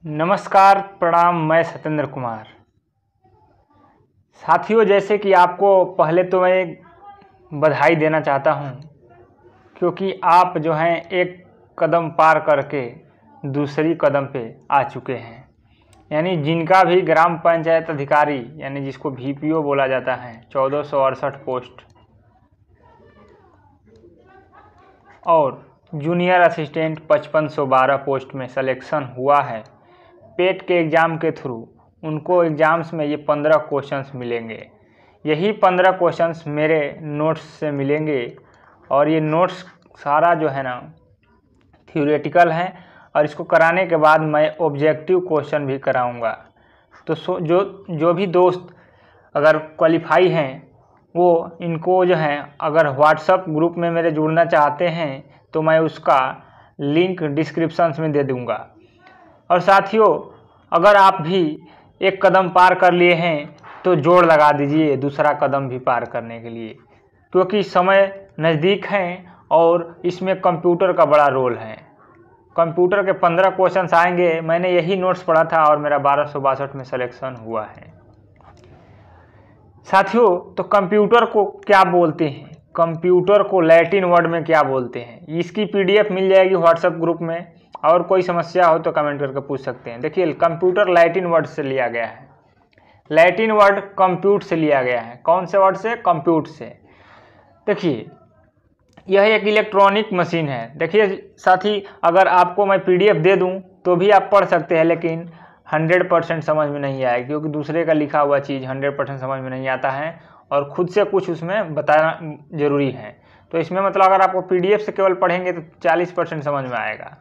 नमस्कार, प्रणाम। मैं सत्येंद्र कुमार। साथियों, जैसे कि आपको पहले तो मैं बधाई देना चाहता हूं, क्योंकि आप जो हैं एक कदम पार करके दूसरी कदम पे आ चुके हैं। यानी जिनका भी ग्राम पंचायत अधिकारी यानी जिसको VPO बोला जाता है 1468 पोस्ट और जूनियर असिस्टेंट 5512 पोस्ट में सिलेक्शन हुआ है पेट के एग्ज़ाम के थ्रू, उनको एग्ज़ाम्स में ये 15 क्वेश्चंस मिलेंगे। यही 15 क्वेश्चंस मेरे नोट्स से मिलेंगे और ये नोट्स सारा जो है ना थ्योरेटिकल है और इसको कराने के बाद मैं ऑब्जेक्टिव क्वेश्चन भी कराऊंगा। तो जो भी दोस्त अगर क्वालिफाई हैं वो इनको जो है अगर व्हाट्सएप ग्रुप में मेरे जुड़ना चाहते हैं तो मैं उसका लिंक डिस्क्रिप्शन में दे दूंगा। और साथियों, अगर आप भी एक कदम पार कर लिए हैं तो जोड़ लगा दीजिए दूसरा कदम भी पार करने के लिए, क्योंकि समय नज़दीक है और इसमें कंप्यूटर का बड़ा रोल है। कंप्यूटर के 15 क्वेश्चंस आएंगे। मैंने यही नोट्स पढ़ा था और मेरा 1262 में सिलेक्शन हुआ है। साथियों, तो कंप्यूटर को क्या बोलते हैं, कंप्यूटर को लैटिन वर्ड में क्या बोलते हैं, इसकी PDF मिल जाएगी व्हाट्सएप ग्रुप में। और कोई समस्या हो तो कमेंट करके पूछ सकते हैं। देखिए, कंप्यूटर लैटिन वर्ड से लिया गया है। लैटिन वर्ड कंप्यूट से लिया गया है। कौन से वर्ड से? कंप्यूट से। देखिए, यह एक इलेक्ट्रॉनिक मशीन है। देखिए साथी, अगर आपको मैं PDF दे दूं तो भी आप पढ़ सकते हैं, लेकिन 100% समझ में नहीं आएगी, क्योंकि दूसरे का लिखा हुआ चीज़ 100% समझ में नहीं आता है और खुद से कुछ उसमें बताना जरूरी है। तो इसमें मतलब अगर आपको PDF से केवल पढ़ेंगे तो 40% समझ में आएगा।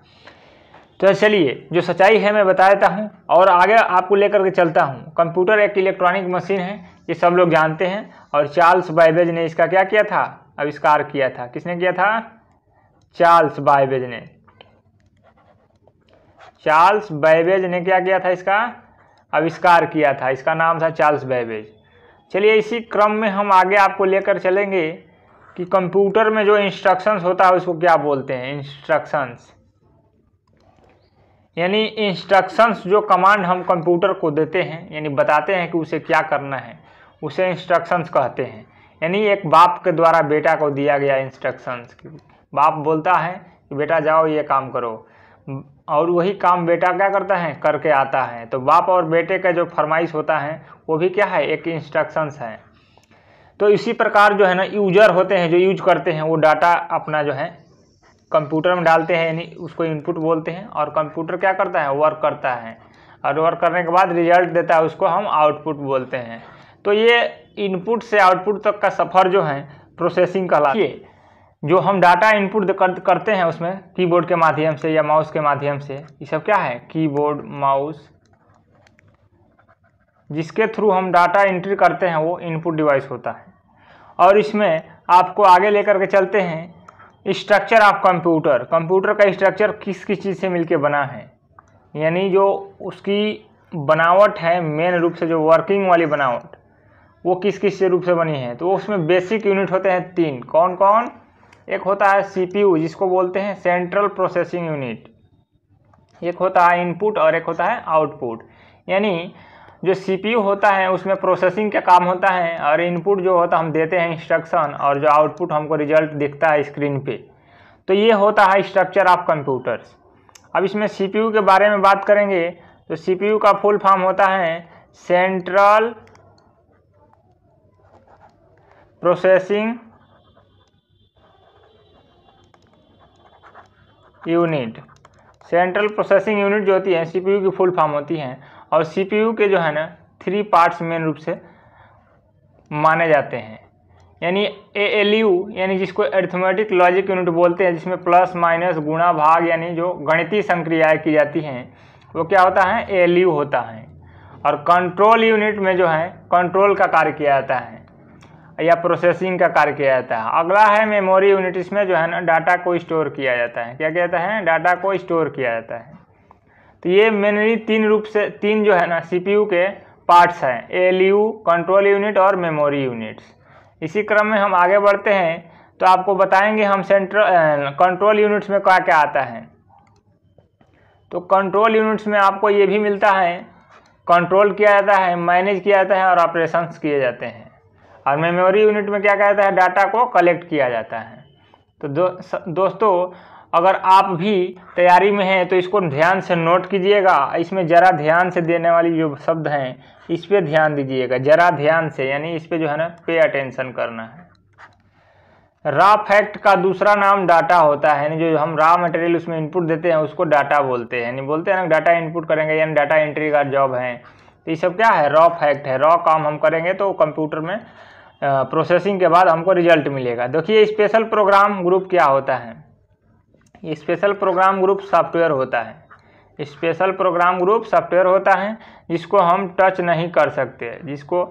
तो चलिए, जो सच्चाई है मैं बता देता हूँ और आगे आपको लेकर के चलता हूँ। कंप्यूटर एक इलेक्ट्रॉनिक मशीन है, ये सब लोग जानते हैं। और चार्ल्स बाबेज ने इसका क्या किया था? आविष्कार किया था। किसने किया था? चार्ल्स बाबेज ने। चार्ल्स बाबेज ने क्या किया था? इसका आविष्कार किया था। इसका नाम था चार्ल्स बाबेज। चलिए, इसी क्रम में हम आगे आपको लेकर चलेंगे कि कंप्यूटर में जो इंस्ट्रक्शंस होता है उसको क्या बोलते हैं। इंस्ट्रक्शंस यानी इंस्ट्रक्शंस, जो कमांड हम कंप्यूटर को देते हैं यानी बताते हैं कि उसे क्या करना है, उसे इंस्ट्रक्शंस कहते हैं। यानी एक बाप के द्वारा बेटा को दिया गया इंस्ट्रक्शंस। बाप बोलता है कि बेटा जाओ ये काम करो, और वही काम बेटा क्या करता है? करके आता है। तो बाप और बेटे का जो फरमाइश होता है वो भी क्या है? एक इंस्ट्रक्शंस है। तो इसी प्रकार जो है ना यूजर होते हैं, जो यूज करते हैं, वो डाटा अपना जो है कंप्यूटर में डालते हैं, यानी उसको इनपुट बोलते हैं। और कंप्यूटर क्या करता है? वर्क करता है, और वर्क करने के बाद रिजल्ट देता है, उसको हम आउटपुट बोलते हैं। तो ये इनपुट से आउटपुट तक का सफ़र जो है प्रोसेसिंग कहलाती है। जो हम डाटा इनपुट करते हैं उसमें कीबोर्ड के माध्यम से या माउस के माध्यम से, ये सब क्या है? कीबोर्ड, माउस, जिसके थ्रू हम डाटा एंट्री करते हैं वो इनपुट डिवाइस होता है। और इसमें आपको आगे लेकर के चलते हैं स्ट्रक्चर ऑफ कंप्यूटर। कंप्यूटर का स्ट्रक्चर किस किस चीज़ से मिलके बना है, यानी जो उसकी बनावट है, मेन रूप से जो वर्किंग वाली बनावट, वो किस किस से रूप से बनी है। तो उसमें बेसिक यूनिट होते हैं 3। कौन कौन? एक होता है CPU, जिसको बोलते हैं सेंट्रल प्रोसेसिंग यूनिट। एक होता है इनपुट और एक होता है आउटपुट। यानी जो CPU होता है उसमें प्रोसेसिंग का काम होता है, और इनपुट जो होता है हम देते हैं इंस्ट्रक्शन, और जो आउटपुट हमको रिजल्ट दिखता है स्क्रीन पे। तो ये होता है स्ट्रक्चर ऑफ कंप्यूटर्स। अब इसमें CPU के बारे में बात करेंगे तो CPU का फुल फॉर्म होता है central processing unit. Central processing unit जो होती है CPU की फुल फॉर्म होती है। और CPU के जो है ना 3 पार्ट्स मेन रूप से माने जाते हैं। यानी ALU, यानी जिसको अरिथमेटिक लॉजिक यूनिट बोलते हैं, जिसमें प्लस माइनस गुणा भाग यानी जो गणितीय संक्रियाएं की जाती हैं, वो क्या होता है? ALU होता है। और कंट्रोल यूनिट में जो है कंट्रोल का कार्य किया जाता है या प्रोसेसिंग का कार्य किया जाता है। अगला है मेमोरी यूनिट। इसमें जो है ना डाटा को स्टोर किया जाता है। क्या किया जाता है? डाटा को स्टोर किया जाता है। तो ये मेनली 3 रूप से 3 जो है ना CPU के पार्ट्स हैं, ALU, कंट्रोल यूनिट और मेमोरी यूनिट्स। इसी क्रम में हम आगे बढ़ते हैं तो आपको बताएंगे हम कंट्रोल यूनिट्स में क्या क्या आता है। तो कंट्रोल यूनिट्स में आपको ये भी मिलता है, कंट्रोल किया जाता है, मैनेज किया जाता है और ऑपरेशंस किए जाते हैं। और मेमोरी यूनिट में क्या कहता है, डाटा को कलेक्ट किया जाता है। तो दोस्तों अगर आप भी तैयारी में हैं तो इसको ध्यान से नोट कीजिएगा। इसमें ज़रा ध्यान से देने वाली जो शब्द हैं इस पे ध्यान दीजिएगा, ज़रा ध्यान से, यानी इस पे जो है ना पे अटेंशन करना है। रॉ फैक्ट का दूसरा नाम डाटा होता है, यानी जो हम रॉ मटेरियल उसमें इनपुट देते हैं उसको डाटा बोलते हैं। यानी बोलते हैं ना डाटा इनपुट करेंगे, यानी डाटा एंट्री का जॉब है। तो ये सब क्या है, रॉ फैक्ट है। रॉ काम हम करेंगे तो कंप्यूटर में प्रोसेसिंग के बाद हमको रिजल्ट मिलेगा। देखिए स्पेशल प्रोग्राम ग्रुप क्या होता है, ये स्पेशल प्रोग्राम ग्रुप सॉफ्टवेयर होता है। स्पेशल प्रोग्राम ग्रुप सॉफ्टवेयर होता है जिसको हम टच नहीं कर सकते, जिसको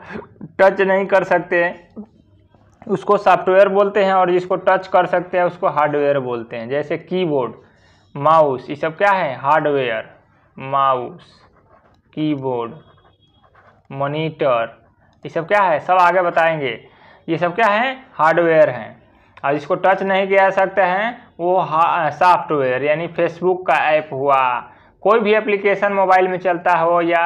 टच नहीं कर सकते उसको सॉफ्टवेयर बोलते हैं, और जिसको टच कर सकते हैं उसको हार्डवेयर बोलते हैं। जैसे कीबोर्ड, माउस, ये सब क्या है, हार्डवेयर। माउस, कीबोर्ड, मॉनिटर, ये सब क्या है, सब आगे बताएंगे। ये सब क्या है, हार्डवेयर हैं। और जिसको टच नहीं किया जा सकता है वो सॉफ्टवेयर, यानी फेसबुक का ऐप हुआ, कोई भी एप्लीकेशन मोबाइल में चलता हो या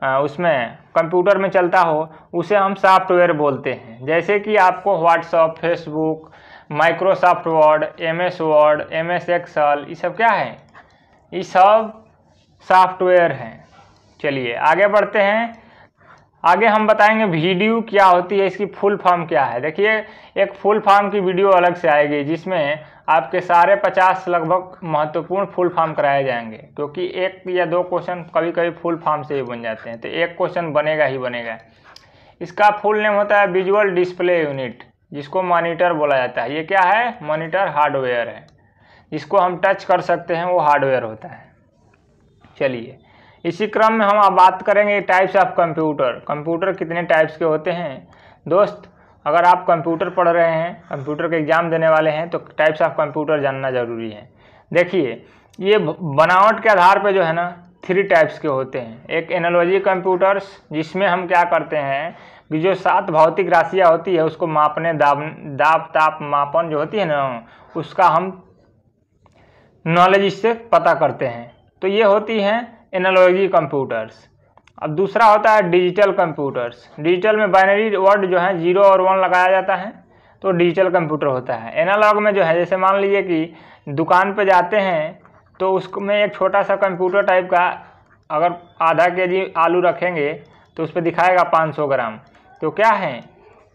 उसमें कंप्यूटर में चलता हो उसे हम सॉफ्टवेयर बोलते हैं। जैसे कि आपको WhatsApp, Facebook, Microsoft Word, MS Word, MS Excel, ये सब क्या है, ये सब सॉफ्टवेयर हैं। चलिए आगे बढ़ते हैं। आगे हम बताएंगे वीडियो क्या होती है, इसकी फुल फॉर्म क्या है। देखिए एक फुल फॉर्म की वीडियो अलग से आएगी जिसमें आपके सारे 50 लगभग महत्वपूर्ण फुल फॉर्म कराए जाएंगे, क्योंकि एक या दो क्वेश्चन कभी कभी फुल फॉर्म से ही बन जाते हैं, तो एक क्वेश्चन बनेगा ही बनेगा। इसका फुल नेम होता है विजुअल डिस्प्ले यूनिट, जिसको मॉनिटर बोला जाता है। ये क्या है, मॉनिटर हार्डवेयर है। जिसको हम टच कर सकते हैं वो हार्डवेयर होता है। चलिए इसी क्रम में हम अब बात करेंगे टाइप्स ऑफ कंप्यूटर। कंप्यूटर कितने टाइप्स के होते हैं। दोस्त अगर आप कंप्यूटर पढ़ रहे हैं, कंप्यूटर के एग्ज़ाम देने वाले हैं, तो टाइप्स ऑफ कंप्यूटर जानना ज़रूरी है। देखिए ये बनावट के आधार पे जो है ना 3 टाइप्स के होते हैं। एक एनालॉजी कंप्यूटर्स, जिसमें हम क्या करते हैं कि जो 7 भौतिक राशियाँ होती है उसको मापने, दाब ताप मापन जो होती है ना, उसका हम नॉलेज इससे पता करते हैं। तो ये होती हैं एनालॉजी कंप्यूटर्स। अब दूसरा होता है डिजिटल कंप्यूटर्स। डिजिटल में बाइनरी वर्ड जो है 0 और 1 लगाया जाता है तो डिजिटल कंप्यूटर होता है। एनालॉग में जो है, जैसे मान लीजिए कि दुकान पे जाते हैं तो उसमें एक छोटा सा कंप्यूटर टाइप का, अगर आधा kg आलू रखेंगे तो उस पर दिखाएगा 500 ग्राम, तो क्या है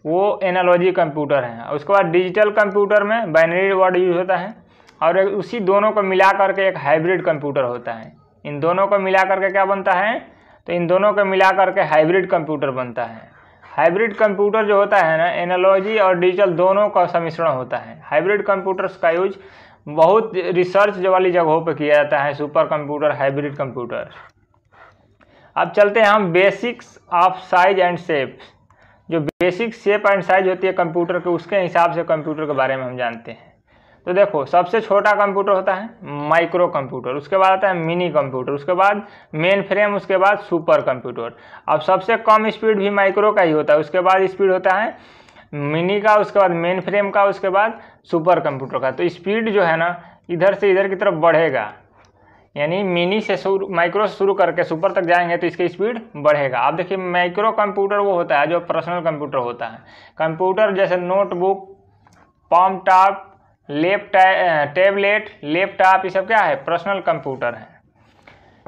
वो एनालॉजी कंप्यूटर है। उसके बाद डिजिटल कंप्यूटर में बाइनरी वर्ड यूज होता है, और उसी दोनों को मिला करके एक हाइब्रिड कंप्यूटर होता है। इन दोनों को मिला करके क्या बनता है, तो इन दोनों को मिला करके हाइब्रिड कंप्यूटर बनता है। हाइब्रिड कंप्यूटर जो होता है ना, एनालॉजी और डिजिटल दोनों का सम्मिश्रण होता है। हाइब्रिड कंप्यूटर्स का यूज बहुत रिसर्च वाली जगहों पर किया जाता है, सुपर कंप्यूटर, हाइब्रिड कंप्यूटर। अब चलते हैं हम basics of size and shape. जो बेसिक शेप एंड साइज होती है कंप्यूटर के, उसके हिसाब से कंप्यूटर के बारे में हम जानते हैं। तो देखो सबसे छोटा कंप्यूटर होता है माइक्रो कंप्यूटर, उसके बाद आता है मिनी कंप्यूटर, उसके बाद मेन फ्रेम, उसके बाद सुपर कंप्यूटर। अब सबसे कम स्पीड भी माइक्रो का ही होता है, उसके बाद स्पीड होता है मिनी का, उसके बाद मेन फ्रेम का, उसके बाद सुपर कंप्यूटर का। तो स्पीड जो है ना इधर से इधर की तरफ बढ़ेगा, यानी मिनी से माइक्रो से शुरू करके सुपर तक जाएंगे तो इसकी स्पीड बढ़ेगा। अब देखिए माइक्रो कंप्यूटर वो होता है जो पर्सनल कंप्यूटर होता है। कंप्यूटर जैसे notebook, palm top, tablet, laptop, ये सब क्या है, पर्सनल कंप्यूटर है।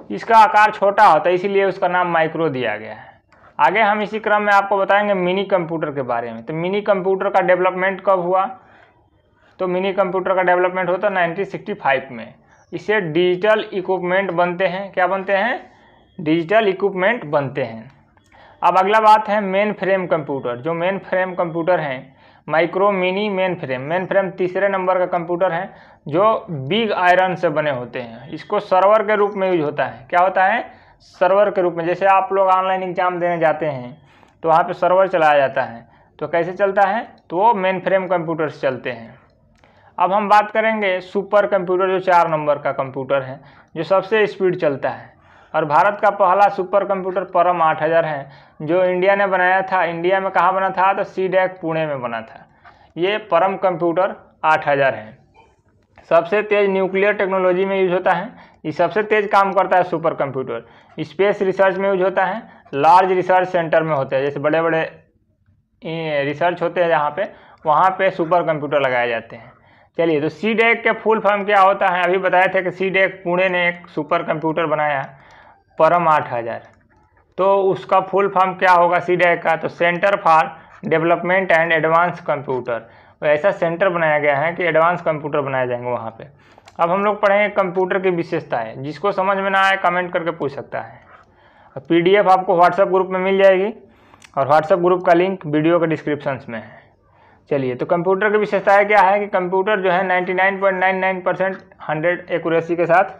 इसका आकार छोटा होता है इसीलिए उसका नाम माइक्रो दिया गया है। आगे हम इसी क्रम में आपको बताएंगे मिनी कंप्यूटर के बारे में। तो मिनी कंप्यूटर का डेवलपमेंट कब हुआ, तो मिनी कंप्यूटर का डेवलपमेंट होता है 1965 में। इससे डिजिटल इक्विपमेंट बनते हैं। क्या बनते हैं, डिजिटल इक्विपमेंट बनते हैं। अब अगला बात है मेन फ्रेम कंप्यूटर। जो मेन फ्रेम कंप्यूटर हैं, micro, mini, main frame. Main frame तीसरे नंबर का कंप्यूटर है जो बिग आयरन से बने होते हैं। इसको सर्वर के रूप में यूज होता है। क्या होता है, सर्वर के रूप में। जैसे आप लोग ऑनलाइन एग्जाम देने जाते हैं तो वहाँ पे सर्वर चलाया जाता है, तो कैसे चलता है, तो वो मेन फ्रेम कंप्यूटर से चलते हैं। अब हम बात करेंगे सुपर कंप्यूटर, जो 4 नंबर का कंप्यूटर है, जो सबसे स्पीड चलता है। और भारत का पहला सुपर कंप्यूटर परम 8000 है, जो इंडिया ने बनाया था। इंडिया में कहाँ बना था, तो CDAC पुणे में बना था। ये परम कंप्यूटर 8000 है। सबसे तेज न्यूक्लियर टेक्नोलॉजी में यूज होता है। ये सबसे तेज काम करता है सुपर कंप्यूटर। स्पेस रिसर्च में यूज होता है। लार्ज रिसर्च सेंटर में होते हैं, जैसे बड़े बड़े रिसर्च होते हैं जहाँ पे, वहाँ पे सुपर कंप्यूटर लगाए जाते हैं। चलिए, तो सीडेक के फुल फॉर्म क्या होता है? अभी बताए थे कि सीडेक पुणे ने एक सुपर कंप्यूटर बनाया परम 8000, तो उसका फुल फॉर्म क्या होगा सीडेक का? तो centre for development and advance computer. ऐसा सेंटर बनाया गया है कि एडवांस कंप्यूटर बनाए जाएंगे वहाँ पे। अब हम लोग पढ़ेंगे कंप्यूटर की विशेषताएं। जिसको समझ में ना आए कमेंट करके पूछ सकता है। PDF आपको व्हाट्सएप ग्रुप में मिल जाएगी, और व्हाट्सएप ग्रुप का लिंक वीडियो के डिस्क्रिप्शन में है। चलिए, तो कंप्यूटर की विशेषताएं क्या है कि कंप्यूटर जो है 99.99% 100 एक्यूरेसी के साथ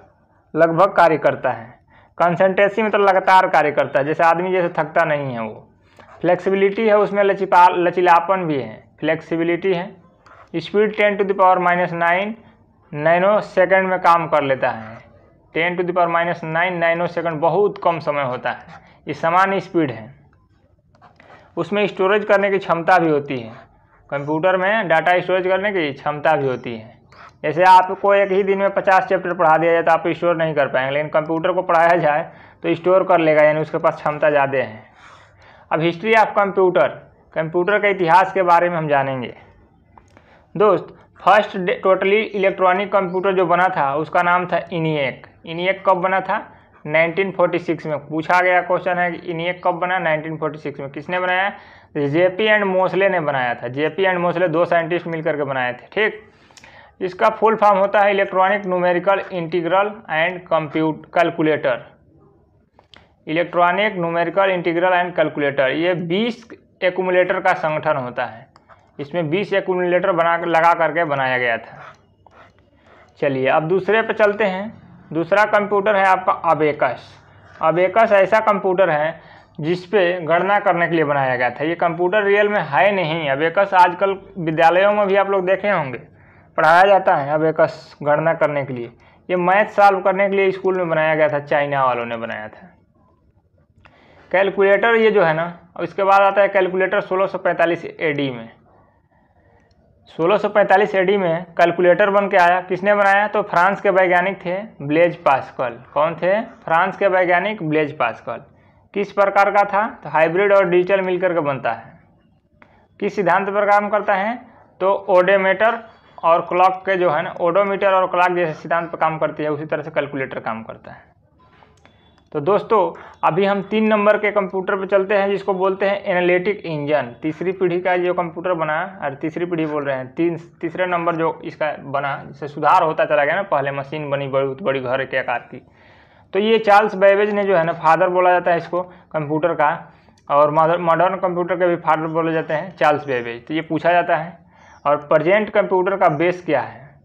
लगभग कार्य करता है। कंसिस्टेंसी मतलब लगातार कार्य करता है, जैसे आदमी जैसे थकता नहीं है वो। फ्लेक्सिबिलिटी है, उसमें लचीलापन भी है, फ्लेक्सिबिलिटी है। स्पीड 10⁻⁹ नैनो सेकंड में काम कर लेता है। 10⁻⁹ नैनो सेकंड बहुत कम समय होता है, ये सामान्य स्पीड है। उसमें स्टोरेज करने की क्षमता भी होती है, कंप्यूटर में डाटा स्टोरेज करने की क्षमता भी होती है। जैसे आपको एक ही दिन में 50 चैप्टर पढ़ा दिया जाए तो आप स्टोर नहीं कर पाएंगे, लेकिन कंप्यूटर को पढ़ाया जाए तो स्टोर कर लेगा, यानी उसके पास क्षमता ज़्यादा है। अब हिस्ट्री ऑफ कंप्यूटर, कंप्यूटर के इतिहास के बारे में हम जानेंगे। दोस्त, फर्स्ट टोटली इलेक्ट्रॉनिक कंप्यूटर जो बना था उसका नाम था इनिएक। इनिएक कब बना था? 1946 में। पूछा गया क्वेश्चन है कि इनिएक कब बना? 1946 में। किसने बनाया? जेपी एंड मोसले ने बनाया था। जेपी एंड मोसले 2 साइंटिस्ट मिलकर के बनाए थे। ठीक, इसका फुल फॉर्म होता है electronic numerical integral and calculator. Electronic numerical integral and calculator, ये 20 एक्यूमुलेटर का संगठन होता है। इसमें 20 एक्यूमुलेटर लगा करके बनाया गया था। चलिए, अब दूसरे पे चलते हैं। दूसरा कंप्यूटर है आपका अबेकस। अबेकस ऐसा कंप्यूटर है जिस पे गणना करने के लिए बनाया गया था। ये कंप्यूटर रियल में है नहीं। अबेकस आजकल विद्यालयों में भी आप लोग देखे होंगे, पढ़ाया जाता है अबेकस गणना करने के लिए। ये मैथ सॉल्व करने के लिए स्कूल में बनाया गया था, चाइना वालों ने बनाया था। कैलकुलेटर ये जो है ना, और इसके बाद आता है कैलकुलेटर 1645 AD में। 1645 AD में कैलकुलेटर बन के आया। किसने बनाया? तो फ्रांस के वैज्ञानिक थे ब्लेज पास्कल। कौन थे? फ्रांस के वैज्ञानिक ब्लेज पास्कल। किस प्रकार का था? तो हाइब्रिड और डिजिटल मिलकर के बनता है। किस सिद्धांत पर काम करता है? तो ओडोमीटर और क्लॉक के जो है ना, ओडोमीटर और क्लॉक जैसे सिद्धांत पर काम करती है, उसी तरह से कैलकुलेटर काम करता है। तो दोस्तों, अभी हम 3 नंबर के कंप्यूटर पे चलते हैं, जिसको बोलते हैं एनालिटिक इंजन। तीसरी पीढ़ी का जो कंप्यूटर बना, और तीसरी पीढ़ी बोल रहे हैं, तीसरे नंबर जो इसका बना, जिससे सुधार होता चला गया ना, पहले मशीन बनी बहुत बड़ी घर के आकार की। तो ये चार्ल्स बेबेज ने जो है ना, फादर बोला जाता है इसको कंप्यूटर का, और मॉडर्न कंप्यूटर के भी फादर बोले जाते हैं चार्ल्स बेबेज। तो ये पूछा जाता है। और प्रेजेंट कंप्यूटर का बेस क्या है?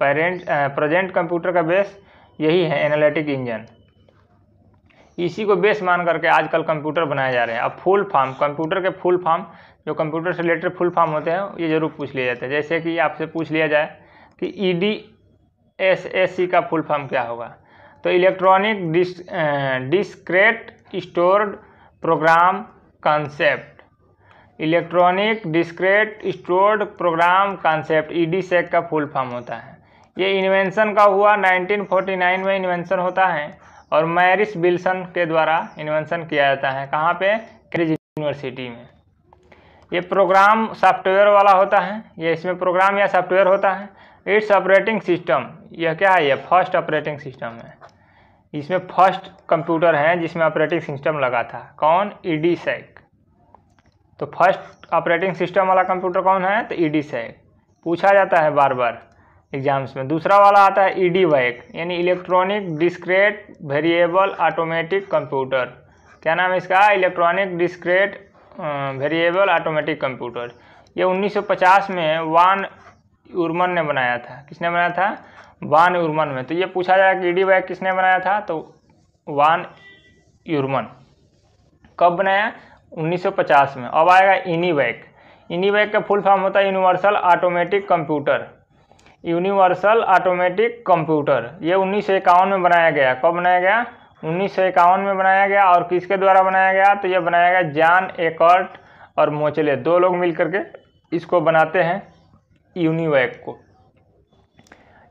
प्रेजेंट कंप्यूटर का बेस यही है, एनालिटिक इंजन। इसी को बेस मान करके आजकल कंप्यूटर बनाए जा रहे हैं। अब फुल फॉर्म, कंप्यूटर के फुल फॉर्म, जो कंप्यूटर से रिलेटेड फुल फॉर्म होते हैं, ये जरूर पूछ लिया जाता है। जैसे कि आपसे पूछ लिया जाए कि EDSSC का फुल फॉर्म क्या होगा? तो electronic discrete stored program concept. Electronic discrete stored program concept, EDSEC का फुल फॉर्म होता है। ये इन्वेंशन का हुआ 1949 में इन्वेंशन होता है, और मैरिस विल्सन के द्वारा इन्वेंशन किया जाता है। कहाँ पे? कैम्ब्रिज यूनिवर्सिटी में। ये प्रोग्राम सॉफ्टवेयर वाला होता है। ये इसमें प्रोग्राम या सॉफ्टवेयर होता है। इट्स ऑपरेटिंग सिस्टम, यह क्या है? ये फर्स्ट ऑपरेटिंग सिस्टम है। इसमें फर्स्ट कंप्यूटर है जिसमें ऑपरेटिंग सिस्टम लगा था। कौन? EDSEC। तो फर्स्ट ऑपरेटिंग सिस्टम वाला कंप्यूटर कौन है? तो EDSEC। पूछा जाता है बार बार एग्जाम्स में। दूसरा वाला आता है EDVAC, यानी electronic discrete variable automatic computer. क्या नाम है इसका? Electronic discrete variable automatic computer. ये 1950 में वान यूरमन ने बनाया था। किसने बनाया था? वान यूरमन में। तो ये पूछा जाए कि EDVAC किसने बनाया था? तो वान यूरमन। कब बनाया? 1950 में। अब आएगा ENIAC। ENIAC का फुल फॉर्म होता है universal automatic computer. Universal automatic computer, ये 1951 में बनाया गया। कब बनाया गया? 1951 में बनाया गया। और किसके द्वारा बनाया गया? तो ये बनाया गया जॉन एकर्ट और मोचले, 2 लोग मिलकर के इसको बनाते हैं ENIAC को।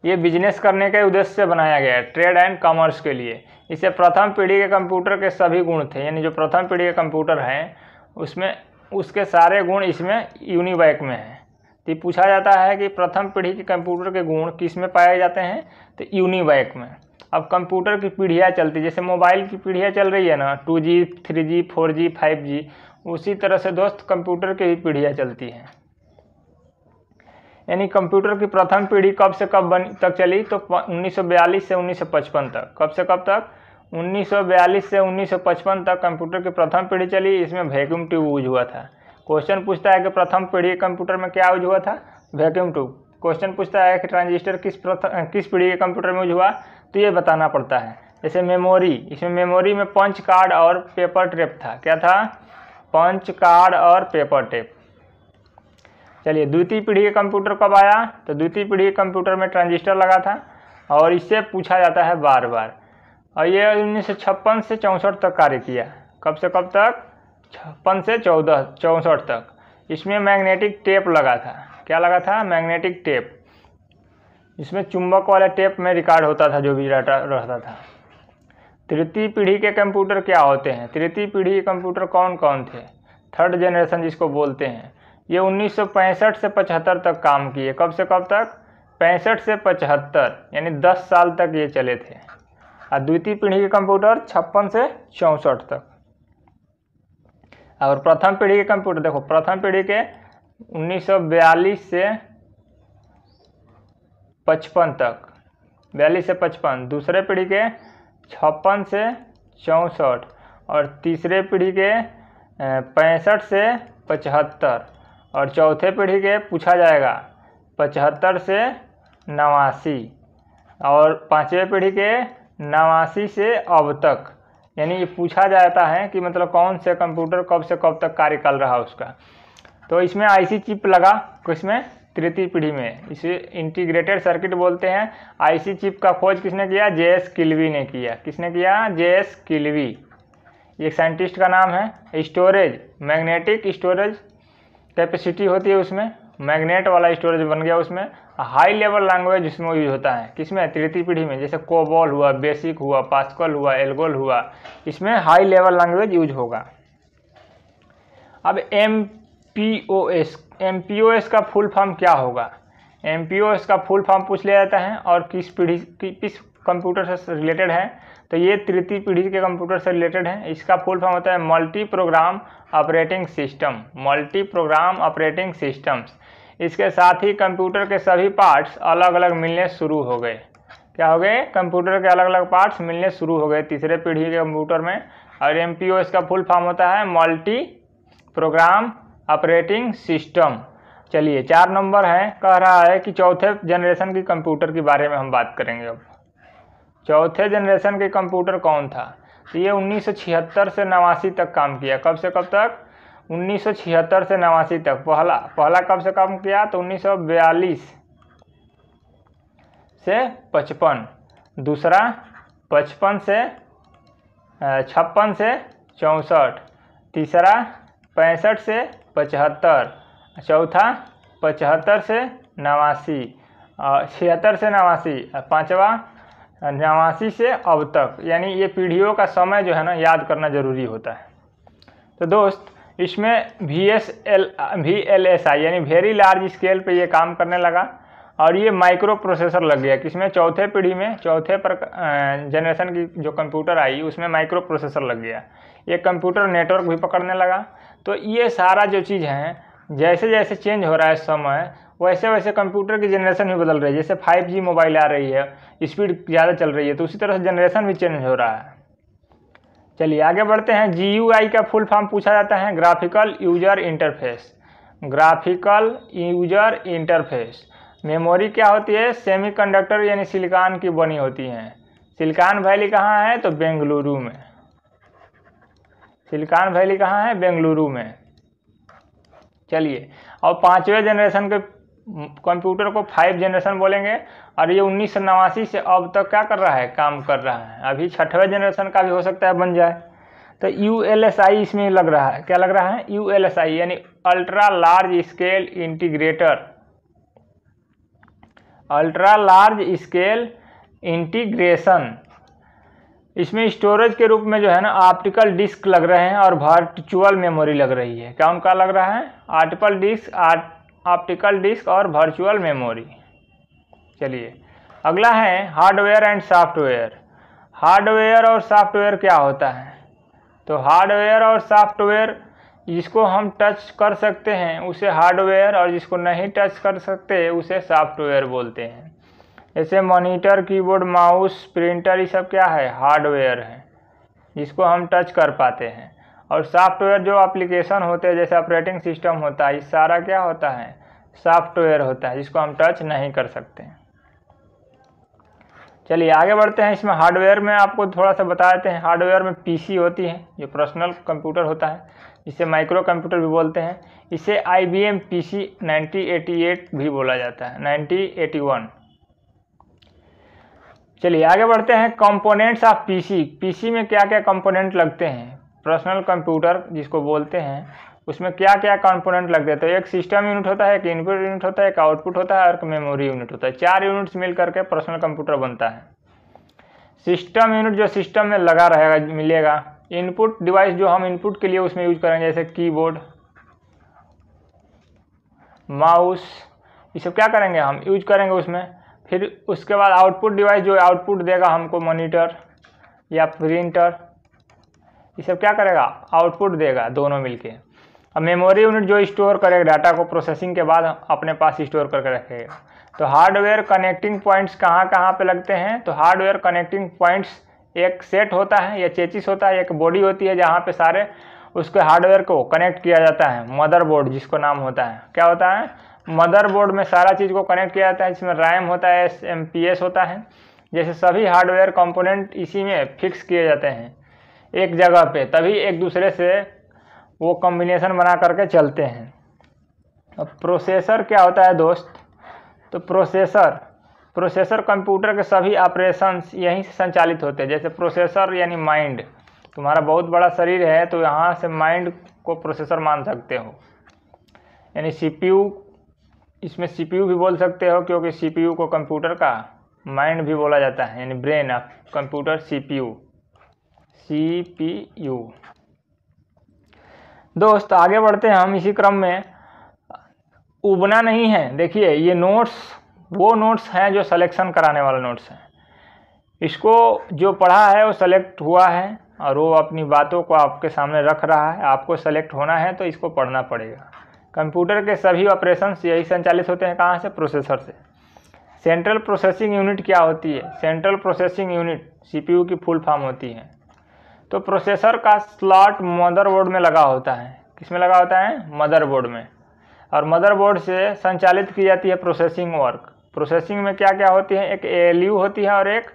ये बिजनेस करने के उद्देश्य से बनाया गया है, ट्रेड एंड कॉमर्स के लिए। इसे प्रथम पीढ़ी के कंप्यूटर के सभी गुण थे, यानी जो प्रथम पीढ़ी के कंप्यूटर हैं उसमें उसके सारे गुण इसमें यूनिवैक में हैं। तो पूछा जाता है कि प्रथम पीढ़ी के कंप्यूटर के गुण किस में पाए जाते हैं, तो यूनिवैक में। अब कंप्यूटर की पीढ़ियाँ चलती, जैसे मोबाइल की पीढ़ियाँ चल रही है ना, 2G 3G 4G 5G, उसी तरह से दोस्त कंप्यूटर की भी पीढ़ियाँ चलती हैं। यानी कंप्यूटर की प्रथम पीढ़ी कब से कब तक चली, तो 1942 से 1955 तक। कब से कब तक, 1942 से 1955 तक कंप्यूटर की प्रथम पीढ़ी चली। इसमें वैक्यूम ट्यूब यूज हुआ था। क्वेश्चन पूछता है कि प्रथम पीढ़ी कंप्यूटर में क्या यूज हुआ था, वैक्यूम ट्यूब। क्वेश्चन पूछता है कि ट्रांजिस्टर किस पीढ़ी के कंप्यूटर में यूज हुआ, तो ये बताना पड़ता है। जैसे मेमोरी, इसमें मेमोरी में पंच कार्ड और पेपर टेप था। क्या था, पंच कार्ड और पेपर टेप। चलिए, द्वितीय पीढ़ी के कंप्यूटर कब आया, तो द्वितीय पीढ़ी के कंप्यूटर में ट्रांजिस्टर लगा था और इससे पूछा जाता है बार बार। और ये 1956 से 64 तक कार्य किया। कब से कब तक, 56 से 64 तक। इसमें मैग्नेटिक टेप लगा था। क्या लगा था, मैग्नेटिक टेप। इसमें चुंबक वाले टेप में रिकॉर्ड होता था जो भी डाटा रहता था। तृतीय पीढ़ी के कंप्यूटर क्या होते हैं, तृतीय पीढ़ी के कंप्यूटर कौन कौन थे, थर्ड जनरेशन जिसको बोलते हैं। ये 1965 से 75 तक काम किए। कब से कब तक, 65 से 75, यानी 10 साल तक ये चले थे। और द्वितीय पीढ़ी के कंप्यूटर 56 से 64 तक। और प्रथम पीढ़ी के कंप्यूटर देखो, प्रथम पीढ़ी के 1942 से 55 तक, 42 से 55। दूसरे पीढ़ी के 56 से 64 और तीसरे पीढ़ी के 65 से 75 और चौथे पीढ़ी के पूछा जाएगा 75 से 89 और पांचवें पीढ़ी के 89 से अब तक। यानी ये पूछा जाता है कि मतलब कौन से कंप्यूटर कब से कब तक कार्य कर रहा है उसका। तो इसमें आईसी चिप लगा, किसमें, तृतीय पीढ़ी में। इसे इंटीग्रेटेड सर्किट बोलते हैं। आईसी चिप का खोज किसने किया, जेएस किल्वी ने किया। किसने किया, जेएस किल्वी, एक साइंटिस्ट का नाम है। स्टोरेज, मैग्नेटिक स्टोरेज कैपेसिटी होती है उसमें, मैग्नेट वाला स्टोरेज बन गया उसमें। हाई लेवल लैंग्वेज इसमें यूज होता है, किसमें, तृतीय पीढ़ी में। जैसे कोबॉल हुआ, बेसिक हुआ, पास्कल हुआ, एल्गोल हुआ, इसमें हाई लेवल लैंग्वेज यूज होगा। अब एमपीओएस का फुल फॉर्म क्या होगा, एमपीओएस का फुल फॉर्म पूछ लिया जाता है और किस पीढ़ी किस कंप्यूटर से रिलेटेड है, तो ये तृतीय पीढ़ी के कंप्यूटर से रिलेटेड है। इसका फुल फॉर्म होता है multi programme operating system, multi programme operating systems. इसके साथ ही कंप्यूटर के सभी पार्ट्स अलग अलग मिलने शुरू हो गए। क्या हो गए, कंप्यूटर के अलग अलग पार्ट्स मिलने शुरू हो गए तीसरे पीढ़ी के कंप्यूटर में। और एमपीओएस का फुल फॉर्म होता है मल्टी प्रोग्राम ऑपरेटिंग सिस्टम। चलिए 4 नंबर है, कह रहा है कि चौथे जनरेशन की कंप्यूटर के बारे में हम बात करेंगे। अब चौथे जनरेशन के कंप्यूटर कौन था, तो ये 1976 से 89 तक काम किया। कब से कब तक, 1976 से 89 तक। पहला कब से काम किया, तो 1942 से 55। दूसरा 56 से 64। तीसरा 65 से 75। चौथा 75 से 89, 76 से 89, पाँचवा 89 से अब तक। यानी ये पीढ़ियों का समय जो है ना याद करना जरूरी होता है। तो दोस्त इसमें VLSI यानी वेरी लार्ज स्केल पे ये काम करने लगा और ये माइक्रो प्रोसेसर लग गया। किसमें, चौथे पीढ़ी में, चौथे पर जनरेशन की जो कंप्यूटर आई उसमें माइक्रो प्रोसेसर लग गया। ये कंप्यूटर नेटवर्क भी पकड़ने लगा। तो ये सारा जो चीज़ है जैसे जैसे चेंज हो रहा है समय, वैसे वैसे कंप्यूटर की जनरेशन भी बदल रही है। जैसे 5G मोबाइल आ रही है, स्पीड ज़्यादा चल रही है, तो उसी तरह से जनरेशन भी चेंज हो रहा है। चलिए आगे बढ़ते हैं। GUI का फुल फॉर्म पूछा जाता है graphical user interface, graphical user interface. Memory क्या होती है, सेमीकंडक्टर यानी सिलिकॉन की बनी होती हैं। सिलिकॉन वैली कहाँ है, तो बेंगलुरु में। सिलिकॉन वैली कहाँ है, बेंगलुरु में। चलिए और पांचवें जनरेशन के कंप्यूटर को 5 जनरेशन बोलेंगे और ये 1989 से अब तक क्या कर रहा है, काम कर रहा है। अभी 6वें जनरेशन का भी हो सकता है बन जाए। तो ULSI इसमें लग रहा है। क्या लग रहा है, ULSI यानी ultra large scale integrator, ultra large scale integration, इसमें स्टोरेज के रूप में जो है ना ऑप्टिकल डिस्क लग रहे हैं और वर्चुअल मेमोरी लग रही है। कौन का लग रहा है? ऑप्टिकल डिस्क और वर्चुअल मेमोरी। चलिए अगला है हार्डवेयर एंड सॉफ्टवेयर। हार्डवेयर और सॉफ्टवेयर क्या होता है? तो हार्डवेयर और सॉफ्टवेयर, जिसको हम टच कर सकते हैं उसे हार्डवेयर और जिसको नहीं टच कर सकते उसे सॉफ्टवेयर बोलते हैं। जैसे मॉनिटर, कीबोर्ड, माउस, प्रिंटर, ये सब क्या है? हार्डवेयर है, जिसको हम टच कर पाते हैं। और सॉफ्टवेयर जो एप्लीकेशन होते हैं जैसे ऑपरेटिंग सिस्टम होता है, ये सारा क्या होता है? सॉफ्टवेयर होता है, जिसको हम टच नहीं कर सकते। चलिए आगे बढ़ते हैं। इसमें हार्डवेयर में आपको थोड़ा सा बता देते हैं। हार्डवेयर में पीसी होती है, जो पर्सनल कंप्यूटर होता है, जिसे माइक्रो कंप्यूटर भी बोलते हैं। इसे IBM PC 9088 भी बोला जाता है, 9081। चलिए आगे बढ़ते हैं। Components of PC. पीसी में क्या क्या कंपोनेंट लगते हैं? पर्सनल कंप्यूटर जिसको बोलते हैं, उसमें क्या क्या कंपोनेंट लगते हैं? तो एक सिस्टम यूनिट होता है, एक इनपुट यूनिट होता है, एक आउटपुट होता है और एक मेमोरी यूनिट होता है। 4 यूनिट्स मिल करके पर्सनल कंप्यूटर बनता है। सिस्टम यूनिट जो सिस्टम में लगा रहेगा मिलेगा। इनपुट डिवाइस जो हम इनपुट के लिए उसमें यूज करेंगे, जैसे कीबोर्ड, माउस, ये सब क्या करेंगे? हम यूज करेंगे उसमें। फिर उसके बाद आउटपुट डिवाइस जो आउटपुट देगा हमको, मॉनिटर या प्रिंटर, ये सब क्या करेगा? आउटपुट देगा, दोनों मिलके। अब मेमोरी यूनिट जो स्टोर करेगा डाटा को, प्रोसेसिंग के बाद अपने पास स्टोर करके रखेगा। तो हार्डवेयर कनेक्टिंग पॉइंट्स कहाँ कहाँ पे लगते हैं? तो हार्डवेयर कनेक्टिंग पॉइंट्स एक सेट होता है या चेसिस होता है, एक बॉडी होती है जहाँ पे सारे उसके हार्डवेयर को कनेक्ट किया जाता है। मदरबोर्ड जिसको नाम होता है, क्या होता है? मदरबोर्ड में सारा चीज़ को कनेक्ट किया जाता है। इसमें रैम होता है, SMPS होता है। जैसे सभी हार्डवेयर कंपोनेंट इसी में फिक्स किए जाते हैं एक जगह पे, तभी एक दूसरे से वो कॉम्बिनेशन बना करके चलते हैं। अब प्रोसेसर क्या होता है दोस्त? तो प्रोसेसर कंप्यूटर के सभी ऑपरेशंस यहीं से संचालित होते हैं। जैसे प्रोसेसर यानी माइंड, तुम्हारा बहुत बड़ा शरीर है तो यहाँ से माइंड को प्रोसेसर मान सकते हो। यानी CPU, इसमें CPU भी बोल सकते हो, क्योंकि CPU को कंप्यूटर का माइंड भी बोला जाता है, यानी ब्रेन ऑफ कंप्यूटर CPU। दोस्त आगे बढ़ते हैं हम इसी क्रम में। उबना नहीं है। देखिए ये नोट्स वो नोट्स हैं जो सिलेक्शन कराने वाले नोट्स हैं। इसको जो पढ़ा है वो सेलेक्ट हुआ है और वो अपनी बातों को आपके सामने रख रहा है। आपको सेलेक्ट होना है तो इसको पढ़ना पड़ेगा। कंप्यूटर के सभी ऑपरेशंस यही संचालित होते हैं कहाँ से? प्रोसेसर से। सेंट्रल प्रोसेसिंग यूनिट क्या होती है? सेंट्रल प्रोसेसिंग यूनिट CPU की फुल फॉर्म होती है। तो प्रोसेसर का स्लॉट मदरबोर्ड में लगा होता है। किस में लगा होता है? मदरबोर्ड में। और मदरबोर्ड से संचालित की जाती है प्रोसेसिंग वर्क। प्रोसेसिंग में क्या क्या होती है? एक ALU होती है और एक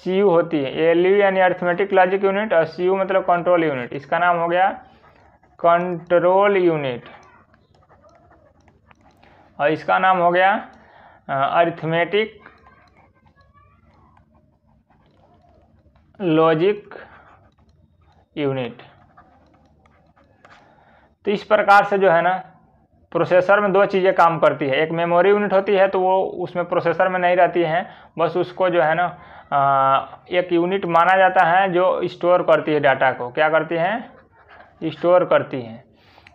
CU होती है। ALU यानी अरिथमेटिक लॉजिक यूनिट और CU मतलब कंट्रोल यूनिट। इसका नाम हो गया कंट्रोल यूनिट और इसका नाम हो गया अरिथमेटिक लॉजिक यूनिट। तो इस प्रकार से जो है ना प्रोसेसर में 2 चीज़ें काम करती है। एक मेमोरी यूनिट होती है, तो वो उसमें प्रोसेसर में नहीं रहती है, बस उसको जो है ना एक यूनिट माना जाता है जो स्टोर करती है डाटा को। क्या करती है? स्टोर करती है।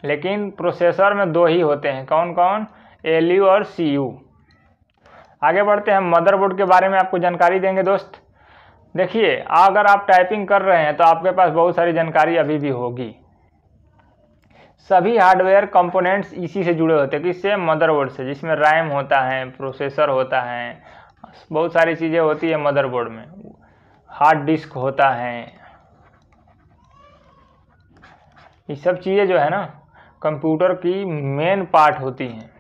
लेकिन प्रोसेसर में 2 ही होते हैं। कौन कौन? ALU और CU। आगे बढ़ते हैं। मदरबोर्ड के बारे में आपको जानकारी देंगे दोस्त। देखिए अगर आप टाइपिंग कर रहे हैं तो आपके पास बहुत सारी जानकारी अभी भी होगी। सभी हार्डवेयर कंपोनेंट्स इसी से जुड़े होते हैं। किससे? मदरबोर्ड से, जिसमें रैम होता है, प्रोसेसर होता है, बहुत सारी चीज़ें होती है मदरबोर्ड में। हार्ड डिस्क होता है। ये सब चीज़ें जो है ना कंप्यूटर की मेन पार्ट होती हैं।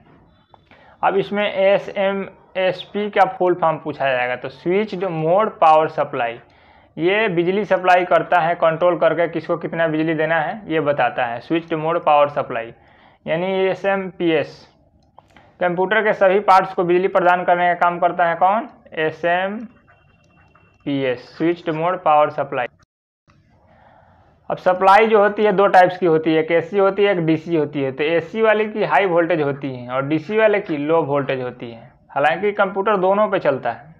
अब इसमें SMSP का फुल फॉर्म पूछा जाएगा। तो स्विच्ड मोड पावर सप्लाई, ये बिजली सप्लाई करता है, कंट्रोल करके किसको कितना बिजली देना है ये बताता है। स्विच्ड मोड पावर सप्लाई यानी SMPS। कंप्यूटर के सभी पार्ट्स को बिजली प्रदान करने का काम करता है। कौन? SMPS, switched mode power supply. अब सप्लाई जो होती है 2 टाइप्स की होती है, एक AC होती है, एक DC होती है। तो AC वाले की हाई वोल्टेज होती है और DC वाले की लो वोल्टेज होती है। हालांकि कंप्यूटर दोनों पे चलता है।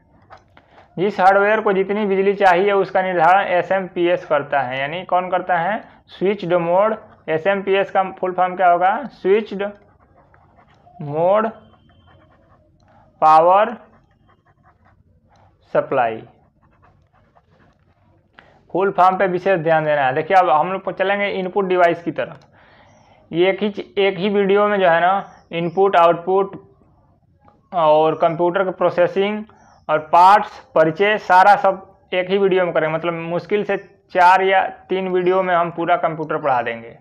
जिस हार्डवेयर को जितनी बिजली चाहिए उसका निर्धारण SMPS करता है। यानी कौन करता है? Switched mode. SMPS का फुल फॉर्म क्या होगा? Switched mode power supply. Full form पे विशेष ध्यान देना है। देखिए अब हम लोग चलेंगे इनपुट डिवाइस की तरफ। ये एक ही वीडियो में जो है ना इनपुट आउटपुट और कंप्यूटर के प्रोसेसिंग और पार्ट्स परिचय सारा सब एक ही वीडियो में करेंगे। मतलब मुश्किल से 4 या 3 वीडियो में हम पूरा कंप्यूटर पढ़ा देंगे।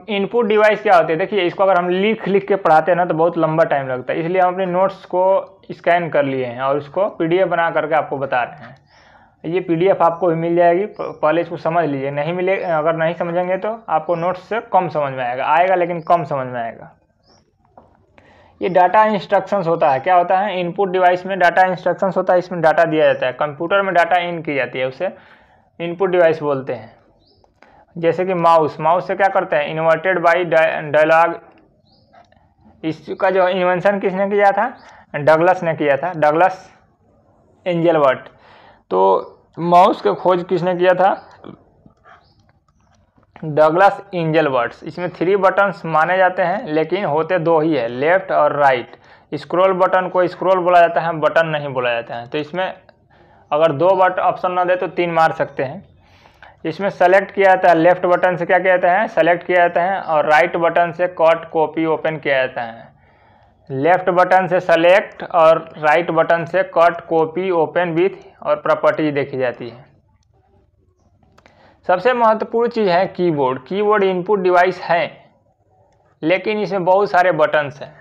इनपुट डिवाइस क्या होते हैं? देखिए इसको अगर हम लिख के पढ़ाते हैं ना तो बहुत लंबा टाइम लगता है, इसलिए हम अपने नोट्स को स्कैन कर लिए हैं और उसको PDF बना करके आपको बता रहे हैं। ये PDF आपको भी मिल जाएगी, पहले इसको समझ लीजिए। नहीं मिले, अगर नहीं समझेंगे तो आपको नोट्स से कम समझ में आएगा लेकिन कम समझ में आएगा। ये डाटा इंस्ट्रक्शंस होता है। क्या होता है? इनपुट डिवाइस में डाटा इंस्ट्रक्शंस होता है, इसमें डाटा दिया जाता है। कंप्यूटर में डाटा इन की जाती है, उसे इनपुट डिवाइस बोलते हैं। जैसे कि माउस से क्या करते हैं? Inverted by dialogue. इसका जो इन्वेंशन किसने किया था? डगलस ने किया था, डगलस एंजेलबर्ट। तो माउस का खोज किसने किया था? Douglas Engelbert. इसमें 3 बटन्स माने जाते हैं लेकिन होते 2 ही है, लेफ्ट और राइट। स्क्रॉल बटन को स्क्रॉल बोला जाता है, बटन नहीं बोला जाता है। तो इसमें अगर 2 बटन ऑप्शन ना दे तो 3 मार सकते हैं। इसमें सेलेक्ट किया जाता है, लेफ्ट बटन से क्या किया जाता है? सेलेक्ट किया जाता है, और राइट बटन से कट कॉपी ओपन किया जाता है। लेफ्ट बटन से सेलेक्ट और राइट बटन से कट कॉपी ओपन विथ और प्रॉपर्टी देखी जाती है। सबसे महत्वपूर्ण चीज़ है कीबोर्ड। कीबोर्ड इनपुट डिवाइस है लेकिन इसमें बहुत सारे बटन्स हैं,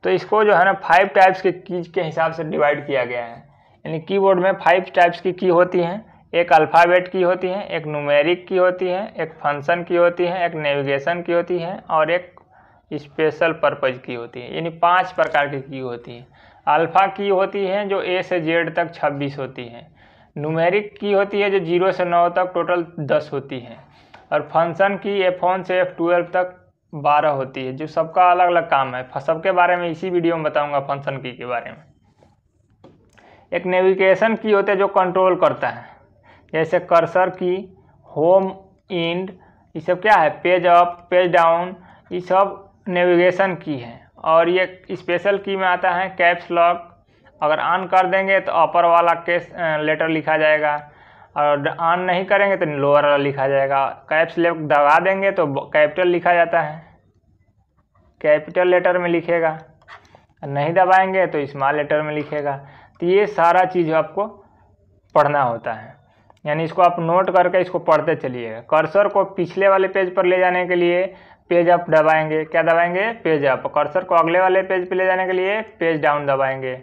तो इसको जो है ना 5 टाइप्स के कीज के हिसाब से डिवाइड किया गया है। यानी कीबोर्ड में 5 टाइप्स की की होती हैं। एक अल्फ़ाबेट की होती है, एक न्यूमेरिक की होती है, एक फंक्शन की होती है, एक नेविगेशन की होती है और एक स्पेशल पर्पज की होती है। यानी 5 प्रकार की की होती है। अल्फ़ा की होती है जो A से Z तक 26 होती है। न्यूमेरिक की होती है जो 0 से 9 तक टोटल 10 होती है। और फंक्शन की F1 से F12 तक 12 होती है, जो सबका अलग अलग काम है। सबके बारे में इसी वीडियो में बताऊंगा, फंक्शन की के बारे में। एक नेविगेशन की होती है जो कंट्रोल करता है, जैसे कर्सर की, होम, इंड, ये सब क्या है? पेज अप, पेज डाउन, ये सब नेविगेशन की है। और ये स्पेशल की में आता है कैप्स लॉक। अगर ऑन कर देंगे तो अपर वाला केस लेटर लिखा जाएगा, और ऑन नहीं करेंगे तो लोअर वाला लिखा जाएगा। कैप्स लॉक दबा देंगे तो कैपिटल लिखा जाता है, कैपिटल लेटर में लिखेगा। नहीं दबाएंगे तो स्मॉल लेटर में लिखेगा। तो ये सारा चीज़ आपको पढ़ना होता है। यानी इसको आप नोट करके इसको पढ़ते चलिएगा। कर्सर को पिछले वाले पेज पर ले जाने के लिए पेज अप दबाएंगे। क्या दबाएंगे? Page up. कर्सर को अगले वाले पेज पर ले जाने के लिए पेज डाउन दबाएंगे।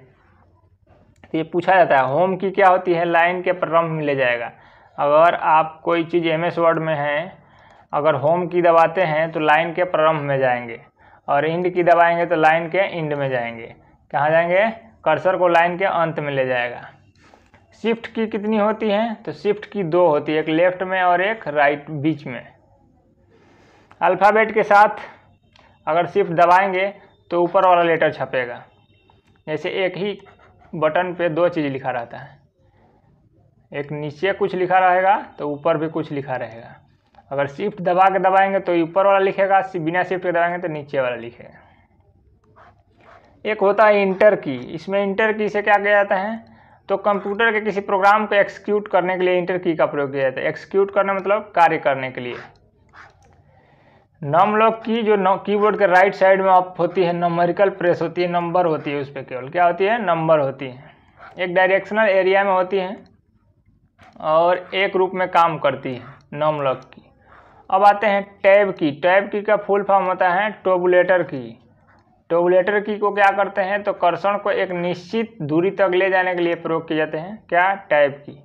तो ये पूछा जाता है। होम की क्या होती है? लाइन के प्रारंभ में ले जाएगा। अगर आप कोई चीज़ MS वर्ड में है, अगर होम की दबाते हैं तो लाइन के प्रारंभ में जाएंगे, और इंड की दबाएंगे तो लाइन के इंड में जाएंगे। कहाँ जाएंगे? कर्सर को लाइन के अंत में ले जाएगा। शिफ्ट की कितनी होती है? तो शिफ्ट की 2 होती है, एक लेफ्ट में और एक राइट बीच में। अल्फ़ाबेट के साथ अगर शिफ्ट दबाएंगे तो ऊपर वाला लेटर छपेगा। जैसे एक ही बटन पे 2 चीज़ लिखा रहता है, एक नीचे कुछ लिखा रहेगा तो ऊपर भी कुछ लिखा रहेगा। अगर शिफ्ट दबा के दबाएंगे तो ऊपर वाला लिखेगा, बिना शिफ्ट के दबाएंगे तो नीचे वाला लिखेगा। एक होता है इंटर की। इसमें इंटर की से क्या किया जाता है? तो कंप्यूटर के किसी प्रोग्राम को एक्सिक्यूट करने के लिए इंटर की का प्रयोग किया जाता है। एक्सिक्यूट करना मतलब कार्य करने के लिए। नम लॉक की जो कीबोर्ड के राइट साइड में ऑफ होती है, नंबरिकल प्रेस होती है, नंबर होती है, उस पर केवल क्या होती है? नंबर होती है। एक डायरेक्शनल एरिया में होती है और एक रूप में काम करती है नम लॉक की। अब आते हैं टैब की। टैब की का फुल फॉर्म होता है टोबुलेटर की। टोबुलेटर की को क्या करते हैं? तो कर्सर को एक निश्चित दूरी तक ले जाने के लिए प्रयोग किए जाते हैं। क्या? टैब की।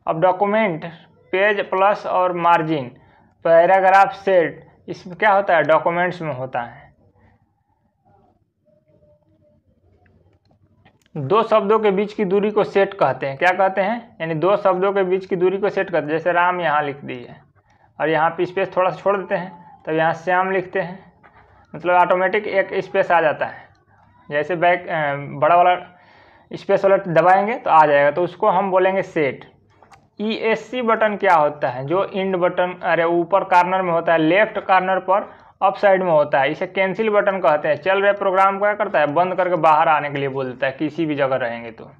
अब डॉक्यूमेंट, पेज प्लस और मार्जिन, पैराग्राफ सेट, इसमें क्या होता है? डॉक्यूमेंट्स में होता है। 2 शब्दों के बीच की दूरी को सेट कहते हैं। क्या कहते हैं? यानी 2 शब्दों के बीच की दूरी को सेट करते हैं। जैसे राम यहाँ लिख दी है और यहाँ पे स्पेस थोड़ा सा छोड़ देते हैं, तब यहाँ श्याम लिखते हैं, मतलब ऑटोमेटिक एक स्पेस आ जाता है। जैसे बैक बड़ा वाला स्पेस वाला दबाएंगे तो आ जाएगा, तो उसको हम बोलेंगे सेट। ESC बटन क्या होता है, जो इंड बटन अरे ऊपर कॉर्नर में होता है, लेफ्ट कॉर्नर पर अप साइड में होता है, इसे कैंसिल बटन कहते हैं। चल रहे प्रोग्राम को क्या करता है, बंद करके बाहर आने के लिए बोलता है किसी भी जगह रहेंगे तो।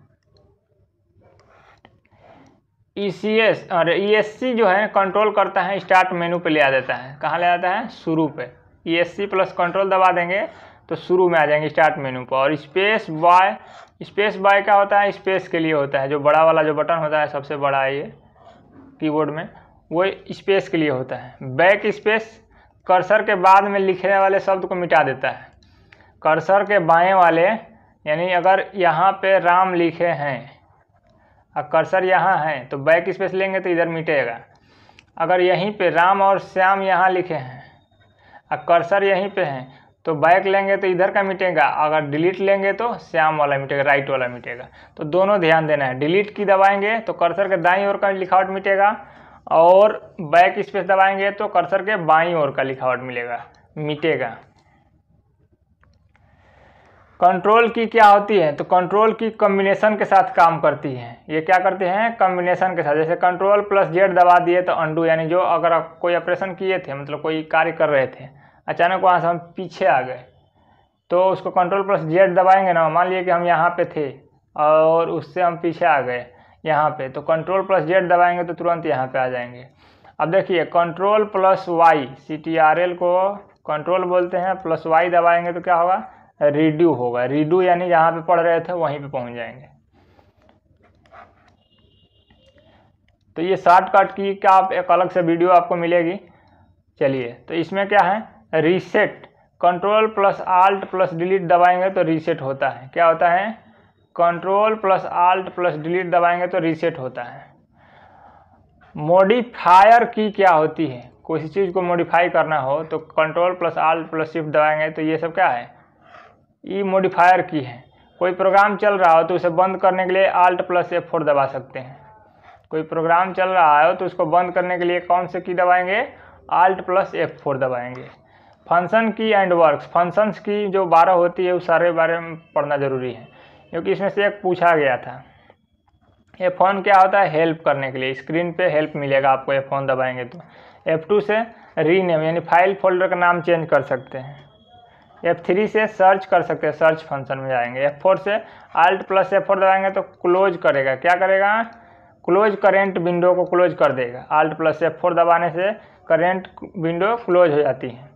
ECS और ESC जो है कंट्रोल करता है, स्टार्ट मेनू पे ले आ देता है। कहाँ ले आता है, शुरू पे। ESC प्लस कंट्रोल दबा देंगे तो शुरू में आ जाएंगे स्टार्ट मेनू पर। और स्पेस बाय क्या होता है, स्पेस के लिए होता है, जो बड़ा वाला जो बटन होता है सबसे बड़ा है ये कीबोर्ड में, वो स्पेस के लिए होता है। बैक स्पेस कर्सर के बाद में लिखने वाले शब्द को मिटा देता है। कर्सर के बाएं वाले, यानी अगर यहाँ पे राम लिखे हैं और कर्सर यहाँ है तो बैक स्पेस लेंगे तो इधर मिटेगा। अगर यहीं पे राम और श्याम यहाँ लिखे हैं और कर्सर यहीं पे है तो बैक लेंगे तो इधर का मिटेगा, अगर डिलीट लेंगे तो श्याम वाला मिटेगा, राइट वाला मिटेगा। तो दोनों ध्यान देना है। डिलीट की दबाएंगे तो कर्सर के दाईं ओर का लिखावट मिटेगा, और बैक स्पेस दबाएंगे तो कर्सर के बाईं ओर का लिखावट मिटेगा। कंट्रोल की क्या होती है, तो कंट्रोल की कॉम्बिनेशन के साथ काम करती है। ये क्या करते हैं, कॉम्बिनेशन के साथ। जैसे कंट्रोल प्लस जेड दबा दिए तो अंडू, यानी जो अगर आप कोई ऑपरेशन किए थे, मतलब कोई कार्य कर रहे थे, अचानक वहाँ से हम पीछे आ गए तो उसको कंट्रोल प्लस जेड दबाएंगे ना। मान लिए कि हम यहाँ पे थे और उससे हम पीछे आ गए यहाँ पे, तो कंट्रोल प्लस जेड दबाएंगे तो तुरंत यहाँ पे आ जाएंगे। अब देखिए कंट्रोल प्लस वाई, CTRL को कंट्रोल बोलते हैं, प्लस वाई दबाएंगे तो क्या होगा, रीडू होगा। रीडू यानी जहाँ पे पढ़ रहे थे वहीं पे पहुँच जाएंगे। तो ये शॉर्टकट की क्या आप एक अलग से वीडियो आपको मिलेगी। चलिए, तो इसमें क्या है, reset. Control plus alt plus delete दबाएंगे तो रीसेट होता है। क्या होता है, control plus alt plus delete दबाएंगे तो रीसेट होता है। मॉडिफायर की क्या होती है, कोई चीज़ को मॉडिफाई करना हो तो control plus alt plus shift दबाएंगे तो ये सब क्या है, ये मॉडिफायर की है। कोई प्रोग्राम चल रहा हो तो उसे बंद करने के लिए आल्ट प्लस F4 दबा सकते हैं। कोई प्रोग्राम चल रहा है तो उसको बंद करने के लिए कौन से की दबाएंगे, आल्ट प्लस F4 दबाएंगे। फंक्शन की एंड वर्क्स, फंक्शंस की जो 12 होती है उस सारे बारे में पढ़ना जरूरी है, क्योंकि इसमें से एक पूछा गया था। F1 क्या होता है, हेल्प करने के लिए, स्क्रीन पे हेल्प मिलेगा आपको F1 दबाएंगे तो। F2 से रीनेम, यानी फाइल फोल्डर का नाम चेंज कर सकते हैं। F3 से सर्च कर सकते हैं, सर्च फंक्शन में जाएंगे। F4 से आल्ट प्लस F4 दबाएंगे तो क्लोज करेगा। क्या करेगा, क्लोज करेंट विंडो को क्लोज कर देगा। आल्ट प्लस F4 दबाने से करेंट विंडो क्लोज हो जाती है।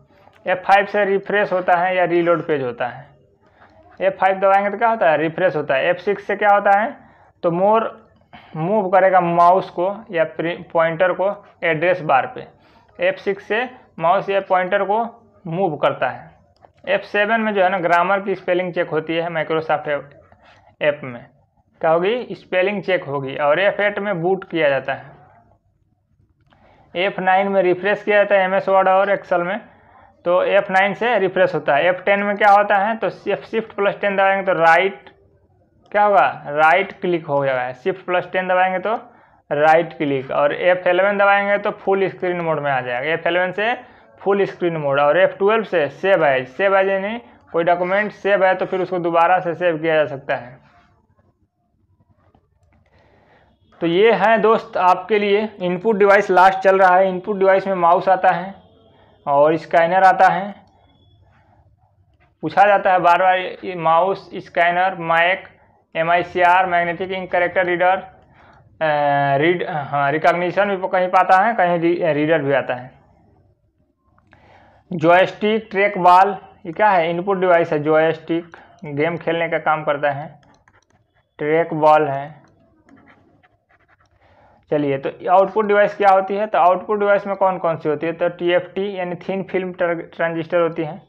F5 से रिफ्रेश होता है या रीलोड पेज होता है। F5 दबाएंगे तो क्या होता है, रिफ्रेश होता है। F6 से क्या होता है, तो मूव करेगा माउस को या पॉइंटर को एड्रेस बार पे। F6 से माउस या पॉइंटर को मूव करता है। F7 में जो है ना ग्रामर की स्पेलिंग चेक होती है, माइक्रोसॉफ्ट ऐप में क्या होगी, स्पेलिंग चेक होगी। और F8 में बूट किया जाता है। F9 में रिफ्रेश किया जाता है MS वर्ड और एक्सेल में, तो F9 से रिफ्रेश होता है। F10 में क्या होता है, तो शिफ्ट प्लस 10 दबाएंगे तो राइट क्या होगा, राइट क्लिक हो जाएगा। शिफ्ट प्लस 10 दबाएंगे तो राइट क्लिक। और F11 दबाएंगे तो फुल स्क्रीन मोड में आ जाएगा। F11 से फुल स्क्रीन मोड। और F12 से सेव एज यानी कोई डॉक्यूमेंट सेव है तो फिर उसको दोबारा से सेव किया जा सकता है। तो ये है दोस्त आपके लिए इनपुट डिवाइस। लास्ट चल रहा है। इनपुट डिवाइस में माउस आता है और स्कैनर आता है। पूछा जाता है बार बार, mouse, scanner, Mac, MICR, magnetic ink character reader, recognition भी कहीं पाता है, कहीं रीडर भी आता है। जॉयस्टिक, ट्रैक बॉल, ये क्या है, इनपुट डिवाइस है। जॉयस्टिक गेम खेलने का काम करता है। ट्रैक बॉल है। चलिए, तो आउटपुट डिवाइस क्या होती है, तो आउटपुट डिवाइस में कौन कौन सी होती है, तो TFT यानी थिन फिल्म ट्रांजिस्टर होती है,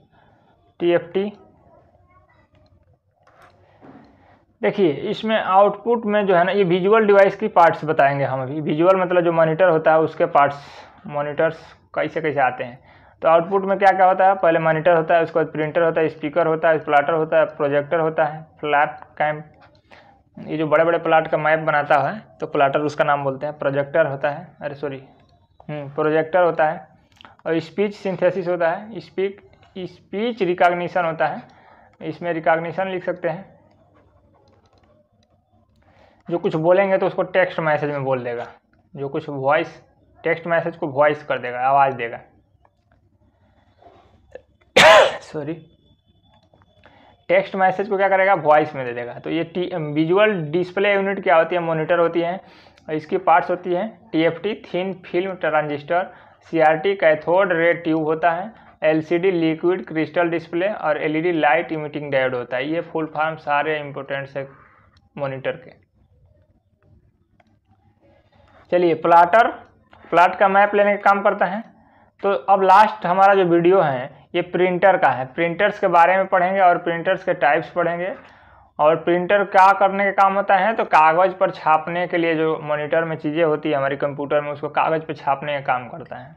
TFT। देखिए, इसमें आउटपुट में जो है ना, ये विजुअल डिवाइस की पार्ट्स बताएंगे हम अभी। विजुअल मतलब जो मॉनिटर होता है उसके पार्ट्स, मॉनिटर्स कैसे कैसे आते हैं। तो आउटपुट में क्या क्या होता है, पहले मॉनिटर होता है, उसके बाद प्रिंटर होता है, स्पीकर होता है, प्लाटर होता है, प्रोजेक्टर होता है, फ्लैट कैम, ये जो बड़े बड़े प्लाट का मैप बनाता है तो प्लाटर उसका नाम बोलते हैं। प्रोजेक्टर होता है, प्रोजेक्टर होता है। और स्पीच सिंथेसिस होता है, स्पीच रिकॉग्निशन होता है, इसमें रिकॉग्निशन लिख सकते हैं। जो कुछ बोलेंगे तो उसको टेक्स्ट मैसेज में बोल देगा, जो कुछ वॉइस टेक्स्ट मैसेज को वॉइस कर देगा, आवाज़ देगा। सॉरी, टेक्स्ट मैसेज को क्या करेगा, वॉइस में दे देगा। तो ये विजुअल डिस्प्ले यूनिट क्या होती है, मॉनिटर होती है। इसकी पार्ट्स होती हैं TFT thin film transistor, CRT cathode ray tube होता है, LCD लिक्विड क्रिस्टल डिस्प्ले और LED लाइट इमिटिंग डायोड होता है। ये फुल फॉर्म सारे इंपॉर्टेंट्स है मॉनिटर के। चलिए प्लाट का मैप लेने का काम करता है। तो अब लास्ट हमारा जो वीडियो है ये प्रिंटर का है। प्रिंटर्स के बारे में पढ़ेंगे और प्रिंटर्स के टाइप्स पढ़ेंगे। और प्रिंटर क्या करने का काम होता है, तो कागज़ पर छापने के लिए जो मॉनिटर में चीज़ें होती है हमारी कंप्यूटर में, उसको कागज़ पर छापने का काम करता है।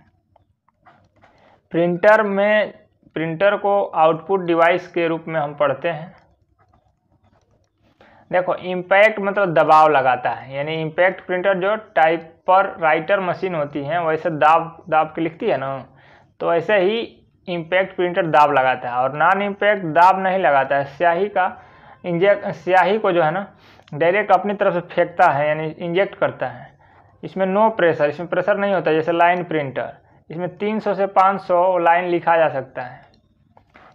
प्रिंटर को आउटपुट डिवाइस के रूप में हम पढ़ते हैं। देखो, इम्पैक्ट मतलब दबाव लगाता है, यानी इम्पैक्ट प्रिंटर जो टाइपर राइटर मशीन होती है वैसे दाब के लिखती है ना, तो ऐसे ही इम्पैक्ट प्रिंटर दाब लगाता है। और नॉन इम्पैक्ट दाब नहीं लगाता है, स्याही को जो है ना डायरेक्ट अपनी तरफ से फेंकता है, यानी इंजेक्ट करता है। इसमें नो प्रेशर, इसमें प्रेशर नहीं होता। जैसे लाइन प्रिंटर, इसमें 300 से 500 लाइन लिखा जा सकता है।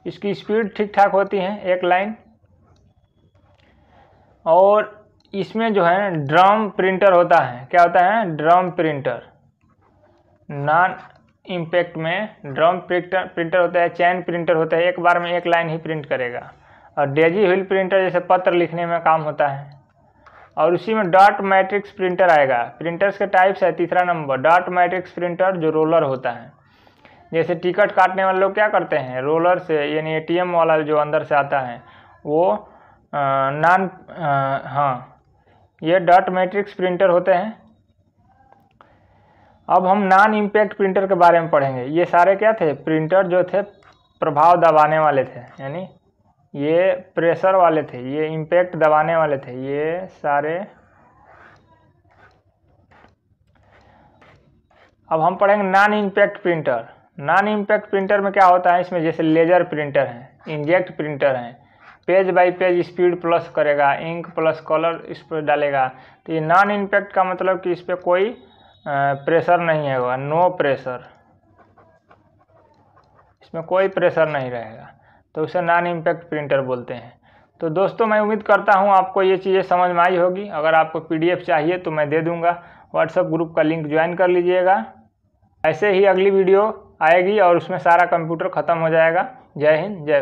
इसकी स्पीड ठीक ठाक होती है, एक लाइन। और इसमें जो है ड्रम प्रिंटर होता है। क्या होता है, ड्रम प्रिंटर। नॉन इम्पैक्ट में ड्रम प्रिंटर होता है, चैन प्रिंटर होता है, एक बार में एक लाइन ही प्रिंट करेगा। और डेजी व्हील प्रिंटर जैसे पत्र लिखने में काम होता है। और उसी में डॉट मैट्रिक्स प्रिंटर आएगा। प्रिंटर्स के टाइप्स है, तीसरा नंबर डॉट मैट्रिक्स प्रिंटर जो रोलर होता है। जैसे टिकट काटने वाले लोग क्या करते हैं, रोलर से, यानी ATM वाला जो अंदर से आता है वो ये डॉट मैट्रिक्स प्रिंटर होते हैं। अब हम नॉन इम्पैक्ट प्रिंटर के बारे में पढ़ेंगे। ये सारे क्या थे, प्रिंटर जो थे प्रभाव दबाने वाले थे, यानी ये प्रेशर वाले थे, ये इम्पैक्ट दबाने वाले थे, ये सारे। अब हम पढ़ेंगे non impact printer. Non impact printer में क्या होता है, इसमें जैसे लेजर प्रिंटर है, इंजेक्ट प्रिंटर है, page bye page speed plus करेगा, इंक प्लस कलर इस पर डालेगा। तो ये नॉन इम्पैक्ट का मतलब कि इस पर कोई प्रेशर नहीं होगा, नो प्रेशर, इसमें कोई प्रेशर नहीं रहेगा, तो उसे नॉन इम्पैक्ट प्रिंटर बोलते हैं। तो दोस्तों, मैं उम्मीद करता हूँ आपको ये चीज़ें समझ में आई होगी। अगर आपको PDF चाहिए तो मैं दे दूँगा, व्हाट्सएप ग्रुप का लिंक ज्वाइन कर लीजिएगा। ऐसे ही अगली वीडियो आएगी और उसमें सारा कंप्यूटर ख़त्म हो जाएगा। जय हिंद, जय।